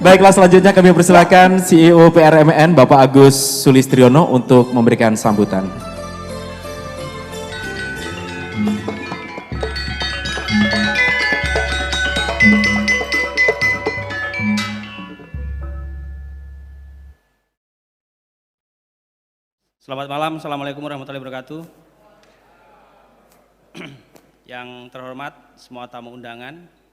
Baiklah, selanjutnya kami persilakan CEO PRMN Bapak Agus Sulistriono untuk memberikan sambutan. Selamat malam, Assalamualaikum warahmatullahi wabarakatuh. Yang terhormat semua tamu undangan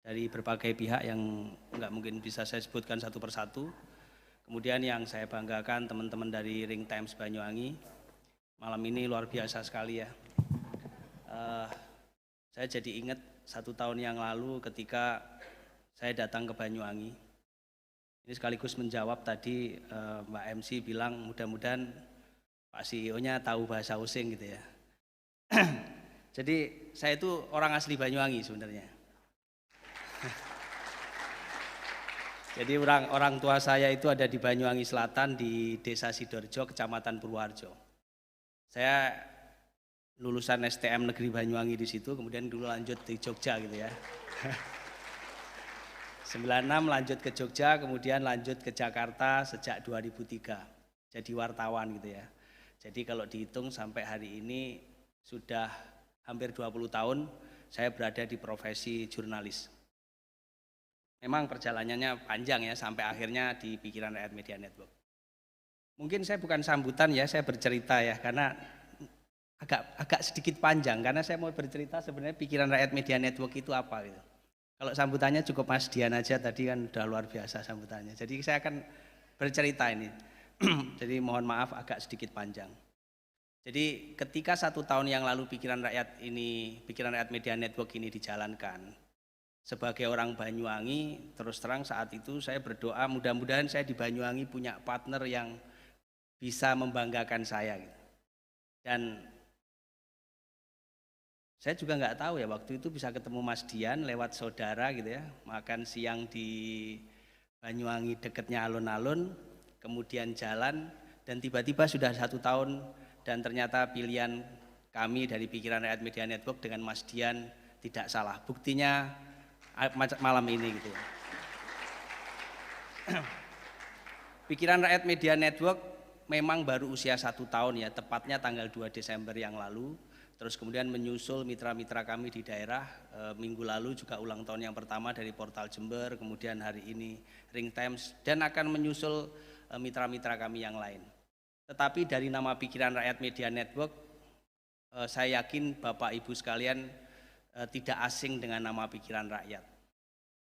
dari berbagai pihak yang nggak mungkin bisa saya sebutkan satu persatu. Kemudian yang saya banggakan teman-teman dari Ring Times Banyuwangi. Malam ini luar biasa sekali ya. Saya jadi ingat 1 tahun yang lalu ketika saya datang ke Banyuwangi. Ini sekaligus menjawab tadi Mbak MC bilang mudah-mudahan Pak CEO-nya tahu bahasa Osing gitu ya. Jadi saya itu orang asli Banyuwangi sebenarnya. Jadi orang tua saya itu ada di Banyuwangi Selatan di Desa Sidoarjo, Kecamatan Purwoharjo. Saya lulusan STM Negeri Banyuwangi di situ, kemudian dulu lanjut di Jogja gitu ya. 96 lanjut ke Jogja, kemudian lanjut ke Jakarta sejak 2003. Jadi wartawan gitu ya. Jadi kalau dihitung sampai hari ini sudah hampir 20 tahun saya berada di profesi jurnalis. Memang perjalanannya panjang ya sampai akhirnya di Pikiran Rakyat Media Network. Mungkin saya bukan sambutan ya, saya bercerita ya karena agak sedikit panjang karena saya mau bercerita sebenarnya Pikiran Rakyat Media Network itu apa gitu. Kalau sambutannya cukup Mas Dian aja tadi kan udah luar biasa sambutannya. Jadi saya akan bercerita ini. Jadi mohon maaf agak sedikit panjang. Jadi ketika 1 tahun yang lalu Pikiran Rakyat Media Network ini dijalankan, sebagai orang Banyuwangi, terus terang saat itu saya berdoa mudah-mudahan saya di Banyuwangi punya partner yang bisa membanggakan saya. Gitu. Dan saya juga nggak tahu ya waktu itu bisa ketemu Mas Dian lewat saudara gitu ya, makan siang di Banyuwangi deketnya alun-alun. Kemudian jalan dan tiba-tiba sudah 1 tahun dan ternyata pilihan kami dari Pikiran Rakyat Media Network dengan Mas Dian tidak salah. Buktinya malam ini gitu. Pikiran Rakyat Media Network memang baru usia 1 tahun ya, tepatnya tanggal 2 Desember yang lalu. Terus kemudian menyusul mitra-mitra kami di daerah, minggu lalu juga ulang tahun yang pertama dari Portal Jember, kemudian hari ini Ring Times dan akan menyusul mitra-mitra kami yang lain. Tetapi dari nama Pikiran Rakyat Media Network, saya yakin Bapak Ibu sekalian tidak asing dengan nama Pikiran Rakyat.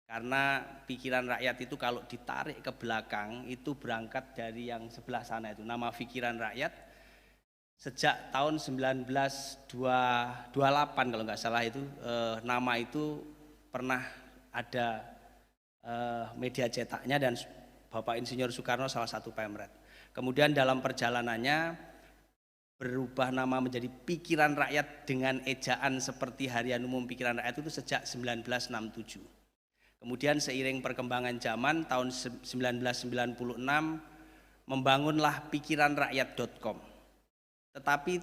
Karena Pikiran Rakyat itu kalau ditarik ke belakang itu berangkat dari yang sebelah sana itu, nama Pikiran Rakyat sejak tahun 1928 kalau nggak salah itu, nama itu pernah ada media cetaknya dan Bapak Insinyur Soekarno salah satu pemret. Kemudian dalam perjalanannya berubah nama menjadi Pikiran Rakyat dengan ejaan seperti Harian Umum Pikiran Rakyat itu sejak 1967. Kemudian seiring perkembangan zaman tahun 1996 membangunlah pikiranrakyat.com. Tetapi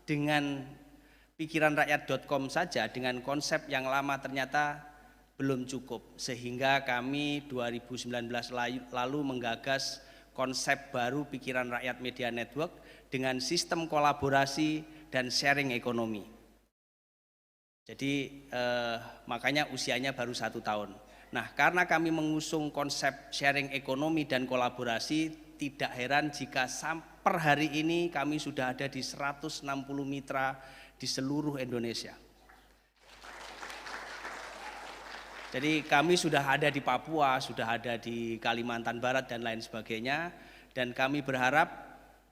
dengan pikiranrakyat.com saja dengan konsep yang lama ternyata belum cukup, sehingga kami 2019 lalu menggagas konsep baru Pikiran Rakyat Media Network dengan sistem kolaborasi dan sharing ekonomi. Jadi makanya usianya baru 1 tahun. Nah, karena kami mengusung konsep sharing ekonomi dan kolaborasi, tidak heran jika per hari ini kami sudah ada di 160 mitra di seluruh Indonesia. Jadi kami sudah ada di Papua, sudah ada di Kalimantan Barat dan lain sebagainya. Dan kami berharap,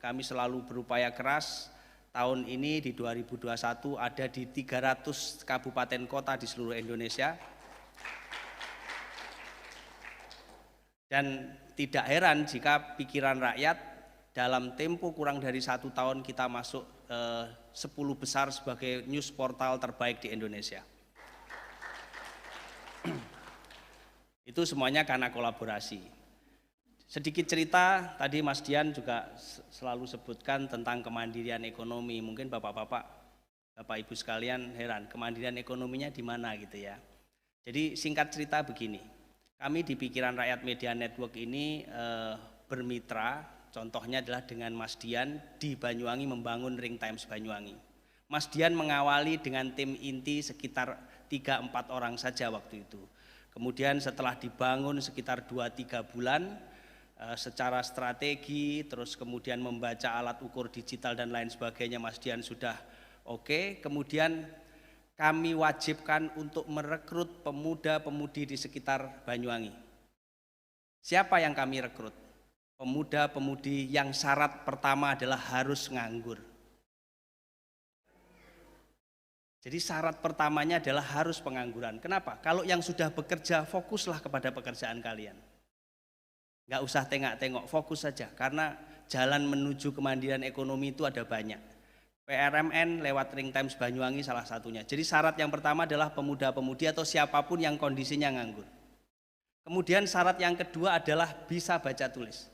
kami selalu berupaya keras, tahun ini di 2021 ada di 300 kabupaten kota di seluruh Indonesia. Dan tidak heran jika Pikiran Rakyat dalam tempo kurang dari 1 tahun kita masuk 10 besar sebagai news portal terbaik di Indonesia. Itu semuanya karena kolaborasi. Sedikit cerita, tadi Mas Dian juga selalu sebutkan tentang kemandirian ekonomi. Mungkin bapak-bapak, bapak ibu sekalian heran, kemandirian ekonominya di mana gitu ya. Jadi singkat cerita begini, kami di Pikiran Rakyat Media Network ini bermitra, contohnya adalah dengan Mas Dian di Banyuwangi membangun Ring Times Banyuwangi. Mas Dian mengawali dengan tim inti sekitar 3-4 orang saja waktu itu. Kemudian setelah dibangun sekitar 2-3 bulan secara strategi, terus kemudian membaca alat ukur digital dan lain sebagainya, Mas Dian sudah oke. Kemudian kami wajibkan untuk merekrut pemuda-pemudi di sekitar Banyuwangi. Siapa yang kami rekrut? Pemuda-pemudi yang syarat pertama adalah harus nganggur. Jadi syarat pertamanya adalah harus pengangguran. Kenapa? Kalau yang sudah bekerja, fokuslah kepada pekerjaan kalian. Nggak usah tengok-tengok, fokus saja. Karena jalan menuju kemandirian ekonomi itu ada banyak. PRMN lewat Ring Times Banyuwangi salah satunya. Jadi syarat yang pertama adalah pemuda-pemudi atau siapapun yang kondisinya nganggur. Kemudian syarat yang kedua adalah bisa baca tulis.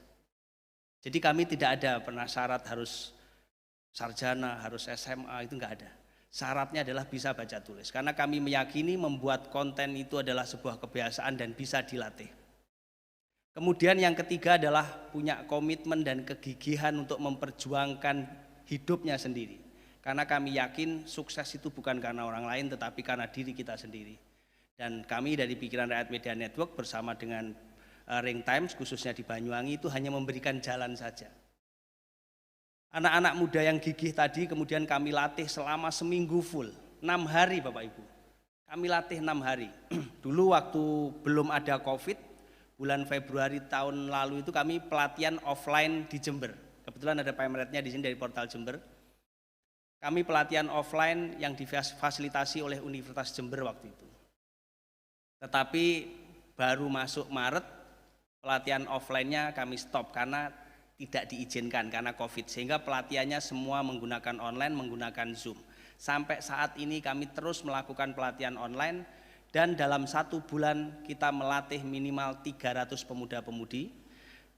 Jadi kami tidak ada pernah syarat harus sarjana, harus SMA, itu enggak ada. Syaratnya adalah bisa baca tulis. Karena kami meyakini membuat konten itu adalah sebuah kebiasaan dan bisa dilatih. Kemudian yang ketiga adalah punya komitmen dan kegigihan untuk memperjuangkan hidupnya sendiri. Karena kami yakin sukses itu bukan karena orang lain tetapi karena diri kita sendiri. Dan kami dari Pikiran Rakyat Media Network bersama dengan Ring Times khususnya di Banyuwangi itu hanya memberikan jalan saja. Anak-anak muda yang gigih tadi kemudian kami latih selama seminggu full, 6 hari Bapak Ibu. Kami latih 6 hari. Dulu waktu belum ada COVID, bulan Februari tahun lalu itu kami pelatihan offline di Jember. Kebetulan ada pamretnya di sini dari Portal Jember. Kami pelatihan offline yang difasilitasi oleh Universitas Jember waktu itu. Tetapi baru masuk Maret, pelatihan offline-nya kami stop karena tidak diizinkan karena COVID. Sehingga pelatihannya semua menggunakan online, menggunakan Zoom. Sampai saat ini kami terus melakukan pelatihan online dan dalam 1 bulan kita melatih minimal 300 pemuda-pemudi.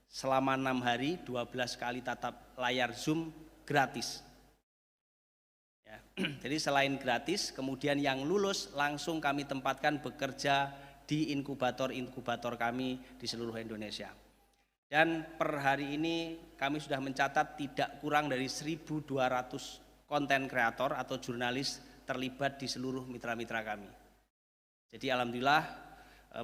Selama 6 hari, 12 kali tatap layar Zoom gratis. Ya, jadi selain gratis, kemudian yang lulus langsung kami tempatkan bekerja di inkubator-inkubator kami di seluruh Indonesia. Dan per hari ini kami sudah mencatat tidak kurang dari 1.200 konten kreator atau jurnalis terlibat di seluruh mitra-mitra kami. Jadi alhamdulillah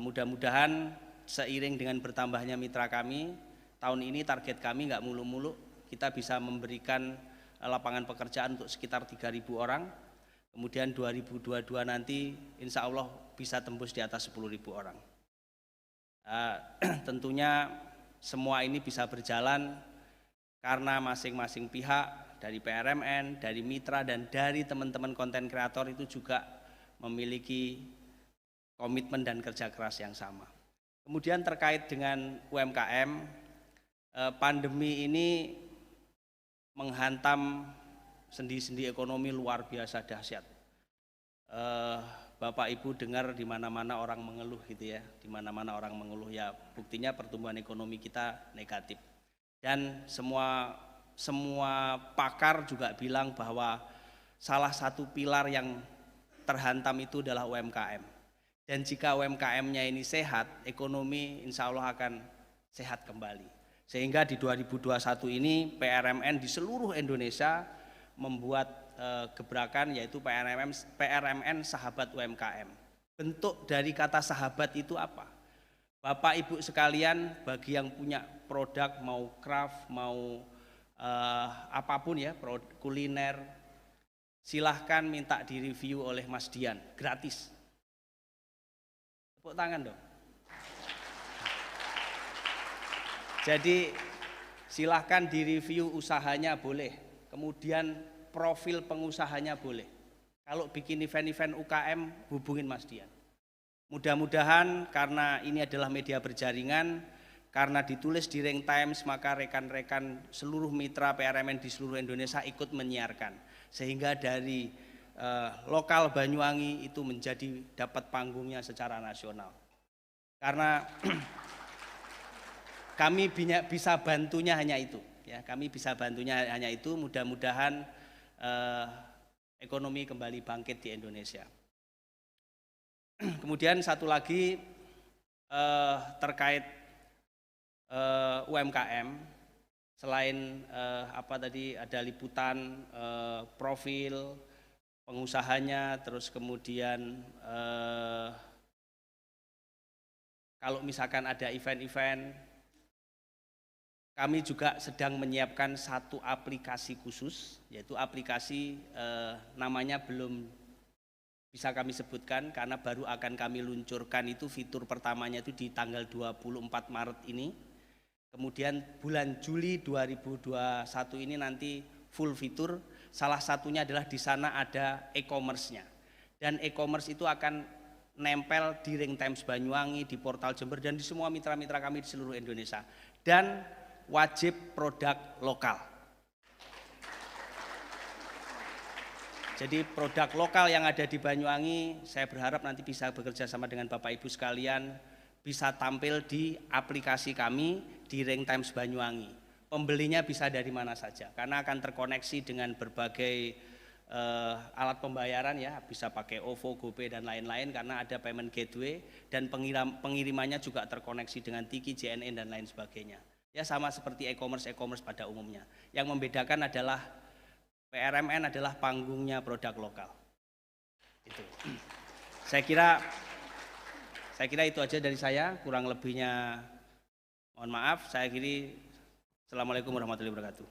mudah-mudahan seiring dengan bertambahnya mitra kami, tahun ini target kami nggak muluk-muluk, kita bisa memberikan lapangan pekerjaan untuk sekitar 3.000 orang. Kemudian 2022 nanti insya Allah bisa tembus di atas 10.000 orang. Tentunya semua ini bisa berjalan karena masing-masing pihak dari PRMN, dari mitra dan dari teman-teman konten kreator itu juga memiliki komitmen dan kerja keras yang sama. Kemudian terkait dengan UMKM, pandemi ini menghantam sendi-sendi ekonomi luar biasa dahsyat. Bapak Ibu dengar di mana-mana orang mengeluh gitu ya, di mana-mana orang mengeluh ya, buktinya pertumbuhan ekonomi kita negatif. Dan semua pakar juga bilang bahwa salah satu pilar yang terhantam itu adalah UMKM. Dan jika UMKM-nya ini sehat, ekonomi insya Allah akan sehat kembali. Sehingga di 2021 ini PRMN di seluruh Indonesia membuat gebrakan yaitu PRMN Sahabat UMKM. Bentuk dari kata sahabat itu apa? Bapak Ibu sekalian, bagi yang punya produk mau craft, mau apapun ya, kuliner, silahkan minta direview oleh Mas Dian, gratis. Tepuk tangan dong. Jadi silahkan direview usahanya boleh, kemudian profil pengusahanya boleh. Kalau bikin event-event UKM hubungin Mas Dian. Mudah-mudahan karena ini adalah media berjaringan, karena ditulis di Ring Times maka rekan-rekan seluruh mitra PRMN di seluruh Indonesia ikut menyiarkan. Sehingga dari lokal Banyuwangi itu menjadi dapat panggungnya secara nasional. Karena kami bisa bantunya hanya itu, ya. Kami bisa bantunya hanya itu. Mudah-mudahan ekonomi kembali bangkit di Indonesia. Kemudian satu lagi, terkait UMKM, selain apa tadi ada liputan profil pengusahanya, terus kemudian kalau misalkan ada event-event, kami juga sedang menyiapkan satu aplikasi khusus, yaitu aplikasi namanya belum bisa kami sebutkan karena baru akan kami luncurkan, itu fitur pertamanya itu di tanggal 24 Maret ini. Kemudian bulan Juli 2021 ini nanti full fitur, salah satunya adalah di sana ada e-commerce-nya. Dan e-commerce itu akan nempel di Ring Times Banyuwangi, di Portal Jember, dan di semua mitra-mitra kami di seluruh Indonesia. Dan wajib produk lokal. Jadi produk lokal yang ada di Banyuwangi, saya berharap nanti bisa bekerja sama dengan Bapak Ibu sekalian, bisa tampil di aplikasi kami di Ring Times Banyuwangi. Pembelinya bisa dari mana saja, karena akan terkoneksi dengan berbagai alat pembayaran ya, bisa pakai OVO, GoPay dan lain-lain karena ada payment gateway, dan pengirimannya juga terkoneksi dengan Tiki, JNE dan lain sebagainya. Ya sama seperti e-commerce pada umumnya. Yang membedakan adalah PRMN adalah panggungnya produk lokal. Itu. Saya kira itu aja dari saya, kurang lebihnya mohon maaf. Saya akhiri. Assalamualaikum warahmatullahi wabarakatuh.